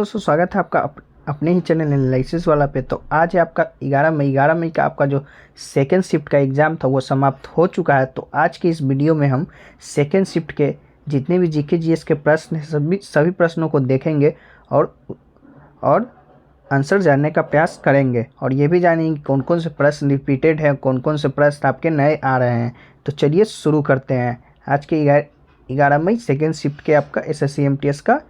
दोस्तों स्वागत है आपका अपने ही चैनल एनालिसिस वाला पे। तो आज है आपका 11 मई का आपका जो सेकेंड शिफ्ट का एग्ज़ाम था वो समाप्त हो चुका है। तो आज की इस वीडियो में हम सेकेंड शिफ्ट के जितने भी जीके जीएस के प्रश्न हैं सभी प्रश्नों को देखेंगे और आंसर जानने का प्रयास करेंगे और ये भी जानेंगे कौन कौन से प्रश्न रिपीटेड हैं, कौन कौन से प्रश्न आपके नए आ रहे हैं। तो चलिए शुरू करते हैं। आज के 11 मई सेकेंड शिफ्ट के आपका एसएससी एमटीएस का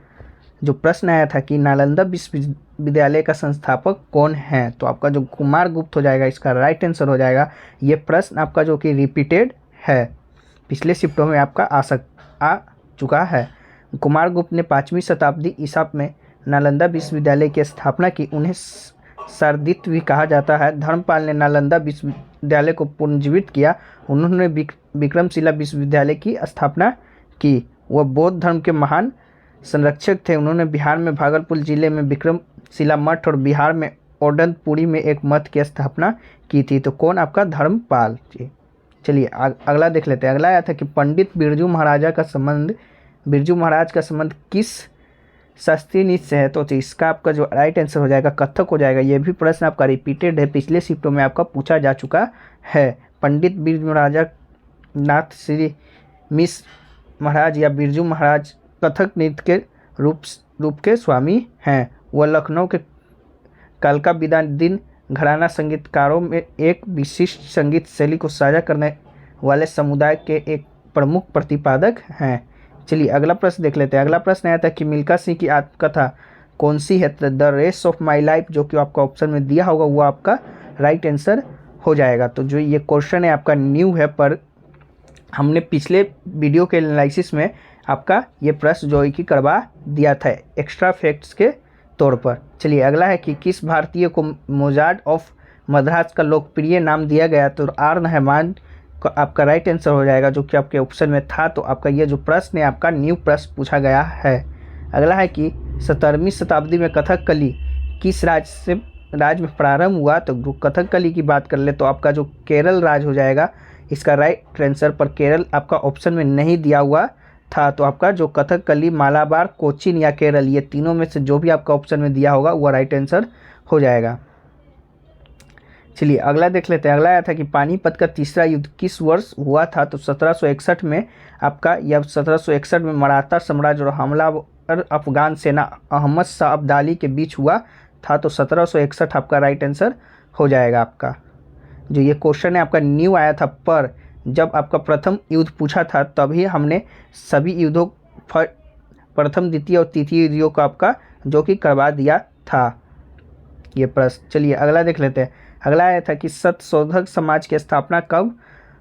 जो प्रश्न आया था कि नालंदा विश्वविद्यालय का संस्थापक कौन है, तो आपका जो कुमार गुप्त हो जाएगा, इसका राइट आंसर हो जाएगा। ये प्रश्न आपका जो कि रिपीटेड है, पिछले शिफ्टों में आपका आ चुका है। कुमार गुप्त ने 5वीं शताब्दी ईसा में नालंदा विश्वविद्यालय की स्थापना की। उन्हें सरदित भी कहा जाता है। धर्मपाल ने नालंदा विश्वविद्यालय को पुनर्जीवित किया। उन्होंने विक्रमशिला विश्वविद्यालय की स्थापना की। वह बौद्ध धर्म के महान संरक्षक थे। उन्होंने बिहार में भागलपुर जिले में विक्रमशिला मठ और बिहार में ओडनपुरी में एक मठ की स्थापना की थी। तो कौन आपका? धर्मपाल जी। चलिए अगला देख लेते हैं। अगला आया था कि पंडित बिरजू महाराज का संबंध किस शास्त्रीय नृत्य से है, तो इसका आपका जो राइट आंसर हो जाएगा कथक हो जाएगा। यह भी प्रश्न आपका रिपीटेड है, पिछले शिफ्टों में आपका पूछा जा चुका है। पंडित बिरजू राजा नाथ श्री मिश्र महाराज या बिरजू महाराज कथक नृत्य के रूप के स्वामी हैं। वह लखनऊ के कालका विद्याधीन घराना संगीतकारों में एक विशिष्ट संगीत शैली को साझा करने वाले समुदाय के एक प्रमुख प्रतिपादक हैं। चलिए अगला प्रश्न देख लेते हैं। अगला प्रश्न आया था कि मिल्खा सिंह की आत्मकथा कौन सी है, the race of my life, जो कि आपका ऑप्शन में दिया होगा वो आपका राइट आंसर हो जाएगा। तो जो ये क्वेश्चन है आपका न्यू है, पर हमने पिछले वीडियो के एनालिसिस में आपका ये प्रश्न जो कि करवा दिया था एक्स्ट्रा फैक्ट्स के तौर पर। चलिए अगला है कि किस भारतीय को मोजार्ट ऑफ मद्रास का लोकप्रिय नाम दिया गया, तो आर रहमान का आपका राइट आंसर हो जाएगा, जो कि आपके ऑप्शन में था। तो आपका ये जो प्रश्न है आपका न्यू प्रश्न पूछा गया है। अगला है कि 17वीं शताब्दी में कथकली किस राज्य में प्रारंभ हुआ, तो कथकली की बात कर ले तो आपका जो केरल राज्य हो जाएगा इसका राइट आंसर, पर केरल आपका ऑप्शन में नहीं दिया हुआ था। तो आपका जो कथकली मालाबार, कोचीन या केरल, ये तीनों में से जो भी आपका ऑप्शन में दिया होगा वो राइट आंसर हो जाएगा। चलिए अगला देख लेते हैं। अगला आया था कि पानीपत का तीसरा युद्ध किस वर्ष हुआ था, तो 1761 में आपका, या 1761 में मराठा साम्राज्य और हमलावर अफगान सेना अहमद शाह अब्दाली के बीच हुआ था। तो 1761 आपका राइट आंसर हो जाएगा। आपका जो ये क्वेश्चन है आपका न्यू आया था, पर जब आपका प्रथम युद्ध पूछा था तभी हमने सभी युद्धों प्रथम, द्वितीय और तृतीय युद्धों का आपका जो कि करवा दिया था ये प्रश्न। चलिए अगला देख लेते हैं। अगला आया था कि सत्यशोधक समाज की स्थापना कब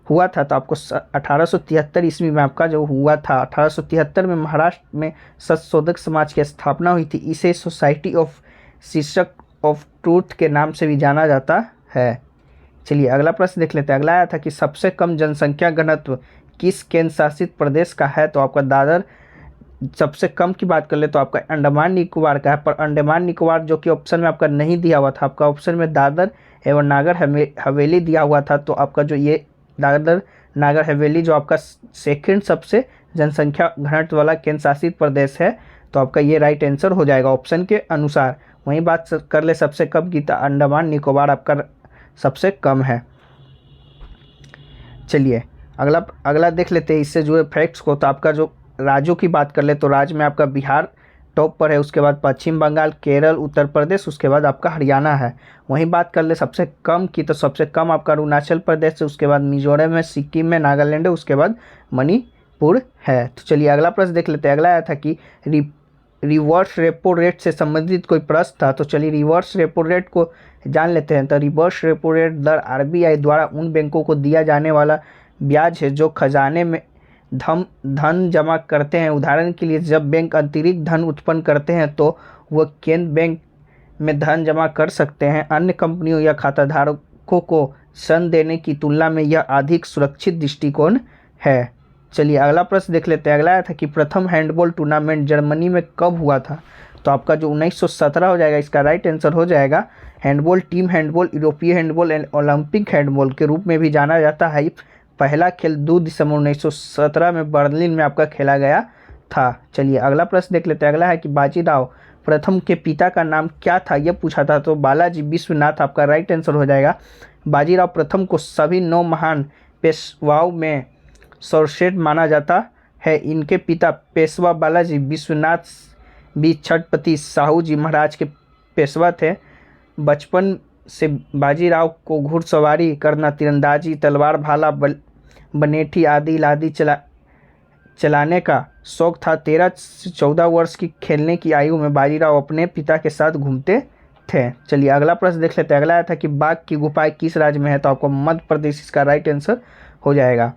हुआ था, तो आपको 1873 ईस्वी में आपका जो हुआ था। 1873 में महाराष्ट्र में सत्यशोधक समाज की स्थापना हुई थी। इसे सोसाइटी ऑफ शीर्षक ऑफ ट्रूथ के नाम से भी जाना जाता है। चलिए अगला प्रश्न देख लेते हैं। अगला आया था कि सबसे कम जनसंख्या घनत्व किस केंद्र शासित प्रदेश का है, तो आपका दादर। सबसे कम की बात कर ले तो आपका अंडमान निकोबार का है, पर अंडमान निकोबार जो कि ऑप्शन में आपका नहीं दिया हुआ था, आपका ऑप्शन में दादर एवं नागर हवेली दिया हुआ था। तो आपका जो ये दादर नागर हवेली जो आपका सेकंड सबसे जनसंख्या घनत्व वाला केंद्र शासित प्रदेश है, तो आपका ये राइट आंसर हो जाएगा ऑप्शन के अनुसार। वहीं बात कर ले सबसे कम की, तो अंडमान निकोबार आपका सबसे कम है। चलिए अगला देख लेते हैं इससे जुड़े फैक्ट्स को। तो आपका जो राज्यों की बात कर ले तो राज्य में आपका बिहार टॉप पर है, उसके बाद पश्चिम बंगाल, केरल, उत्तर प्रदेश, उसके बाद आपका हरियाणा है। वहीं बात कर ले सबसे कम की, तो सबसे कम आपका अरुणाचल प्रदेश है, उसके बाद मिजोरम है, सिक्किम है, नागालैंड है, उसके बाद मणिपुर है। तो चलिए अगला प्रश्न देख लेते हैं। अगला आया था कि रिवर्स रेपो रेट से संबंधित कोई प्रश्न था, तो चलिए रिवर्स रेपो रेट को जान लेते हैं। तो रिवर्स रेपो रेट दर आरबीआई द्वारा उन बैंकों को दिया जाने वाला ब्याज है जो खजाने में धन जमा करते हैं। उदाहरण के लिए जब बैंक अतिरिक्त धन उत्पन्न करते हैं तो वह केंद्र बैंक में धन जमा कर सकते हैं। अन्य कंपनियों या खाताधारकों को ऋण देने की तुलना में यह अधिक सुरक्षित दृष्टिकोण है। चलिए अगला प्रश्न देख लेते हैं। अगला आया था कि प्रथम हैंडबॉल टूर्नामेंट जर्मनी में कब हुआ था, तो आपका जो 1917 हो जाएगा, इसका राइट आंसर हो जाएगा। हैंडबॉल, टीम हैंडबॉल, यूरोपीय हैंडबॉल एंड ओलंपिक हैंडबॉल के रूप में भी जाना जाता है। पहला खेल 2 दिसंबर 1917 में बर्लिन में आपका खेला गया था। चलिए अगला प्रश्न देख लेते हैं। अगला है कि बाजीराव प्रथम के पिता का नाम क्या था यह पूछा था, तो बालाजी विश्वनाथ आपका राइट आंसर हो जाएगा। बाजीराव प्रथम को सभी 9 महान पेशवाओं में सर्वश्रेष्ठ माना जाता है। इनके पिता पेशवा बालाजी विश्वनाथ भी छत्रपति साहू जी महाराज के पेशवा थे। बचपन से बाजीराव को घुड़सवारी करना, तीरंदाजी, तलवार भाला, बनेठी आदि चलाने का शौक था। 13 से 14 वर्ष की खेलने की आयु में बाजीराव अपने पिता के साथ घूमते थे। चलिए अगला प्रश्न देख लेते हैं। अगला आया था कि बाघ की गुफाएं किस राज्य में है, तो आपको मध्य प्रदेश इसका राइट आंसर हो जाएगा।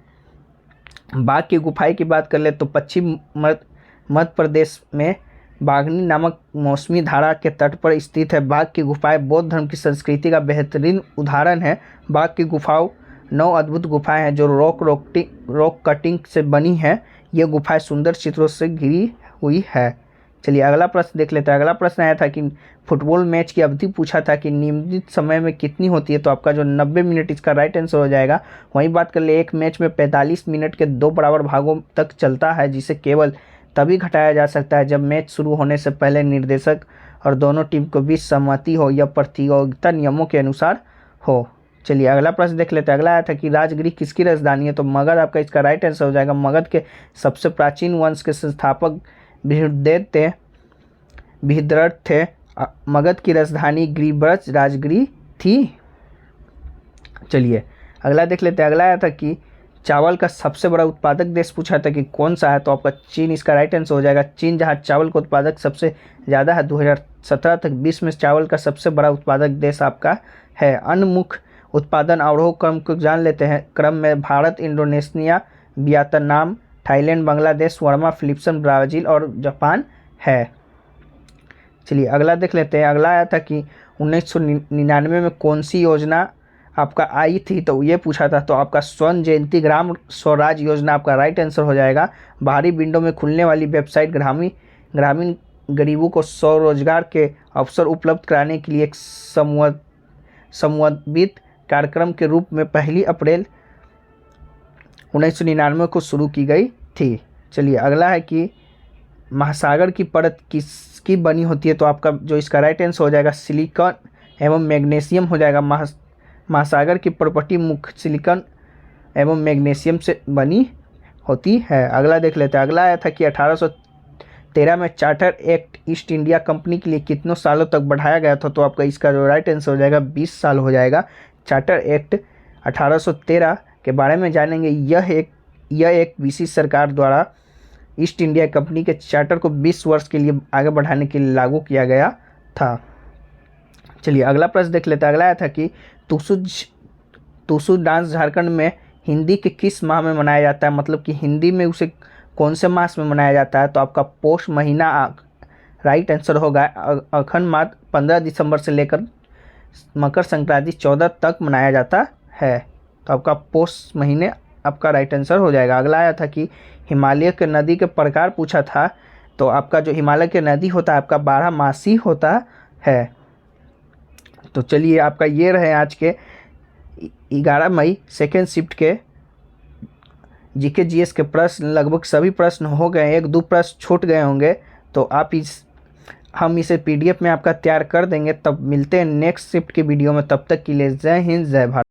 बाघ की गुफाएं की बात कर ले तो पश्चिम मध्य प्रदेश में बाघनी नामक मौसमी धारा के तट पर स्थित है। बाघ की गुफाएं बौद्ध धर्म की संस्कृति का बेहतरीन उदाहरण है। बाघ की गुफाओं 9 अद्भुत गुफाएं हैं जो रॉक कटिंग से बनी हैं। ये गुफाएं सुंदर चित्रों से घिरी हुई है। चलिए अगला प्रश्न देख लेते हैं। अगला प्रश्न आया था कि फुटबॉल मैच की अवधि पूछा था कि नियमित समय में कितनी होती है, तो आपका जो 90 मिनट इसका राइट आंसर हो जाएगा। वहीं बात कर ले, एक मैच में 45 मिनट के 2 बराबर भागों तक चलता है, जिसे केवल तभी घटाया जा सकता है जब मैच शुरू होने से पहले निर्देशक और दोनों टीम के बीच सहमति हो या प्रतियोगिता नियमों के अनुसार हो। चलिए अगला प्रश्न देख लेते हैं। अगला आया था कि राजगिरी किसकी राजधानी है, तो मगध आपका इसका राइट आंसर हो जाएगा। मगध के सबसे प्राचीन वंश के संस्थापक बृहद्रथ थे। मगध की राजधानी गिरिब्रज राजगिरी थी। चलिए अगला देख लेते हैं। अगला आया था कि चावल का सबसे बड़ा उत्पादक देश पूछा था कि कौन सा है, तो आपका चीन इसका राइट आंसर हो जाएगा। चीन जहां चावल का उत्पादक सबसे ज़्यादा है, 2017 तक विश्व में चावल का सबसे बड़ा उत्पादक देश आपका है। अन्य मुख्य उत्पादन आरोह क्रम को जान लेते हैं। क्रम में Bharat, Indonesia, Vietnam, Thailand, Bangladesh, Verma, Philippines, Brazil और जापान है। चलिए अगला देख लेते हैं। अगला आया था कि 1999 में कौन सी योजना आपका आई थी, तो ये पूछा था, तो आपका स्वर्ण जयंती ग्राम स्वराज योजना आपका राइट आंसर हो जाएगा। बाहरी विंडो में खुलने वाली वेबसाइट ग्रामीण गरीबों को स्वरोजगार के अवसर उपलब्ध कराने के लिए एक समन्वित कार्यक्रम के रूप में 1 अप्रैल 1999 को शुरू की गई थी। चलिए अगला है कि महासागर की परत किसकी बनी होती है, तो आपका जो इसका राइट आंसर हो जाएगा सिलिकॉन एवं मैग्नीशियम हो जाएगा। महासागर की प्रॉपर्टी मुख्य सिलिकॉन एवं मैग्नीशियम से बनी होती है। अगला देख लेते हैं। अगला आया था कि 1813 में charter act east India company के लिए कितनों सालों तक बढ़ाया गया था, तो आपका इसका जो राइट आंसर हो जाएगा 20 साल हो जाएगा। चार्टर एक्ट 1813 के बारे में जानेंगे। यह एक ब्रिटिश सरकार द्वारा ईस्ट इंडिया कंपनी के चार्टर को 20 वर्ष के लिए आगे बढ़ाने के लिए लागू किया गया था। चलिए अगला प्रश्न देख लेते हैं। अगला आया था कि टुसु डांस झारखंड में हिंदी के किस माह में मनाया जाता है, मतलब कि हिंदी में उसे कौन से मास में मनाया जाता है, तो आपका पौष महीना राइट आंसर होगा। अखंड मास 15 दिसंबर से लेकर मकर संक्रांति 14 तक मनाया जाता है, तो आपका पौष महीने आपका राइट आंसर हो जाएगा। अगला आया था कि हिमालय के नदी के प्रकार पूछा था, तो आपका जो हिमालय के नदी होता है आपका 12 मासी होता है। तो चलिए आपका ये रहे आज के 11 मई सेकेंड शिफ्ट के जीके जीएस के प्रश्न। लगभग सभी प्रश्न हो गए, 1-2 प्रश्न छूट गए होंगे, तो हम इसे पीडीएफ में आपका तैयार कर देंगे। तब मिलते हैं नेक्स्ट शिफ्ट के वीडियो में, तब तक के लिए जय हिंद जय भारत।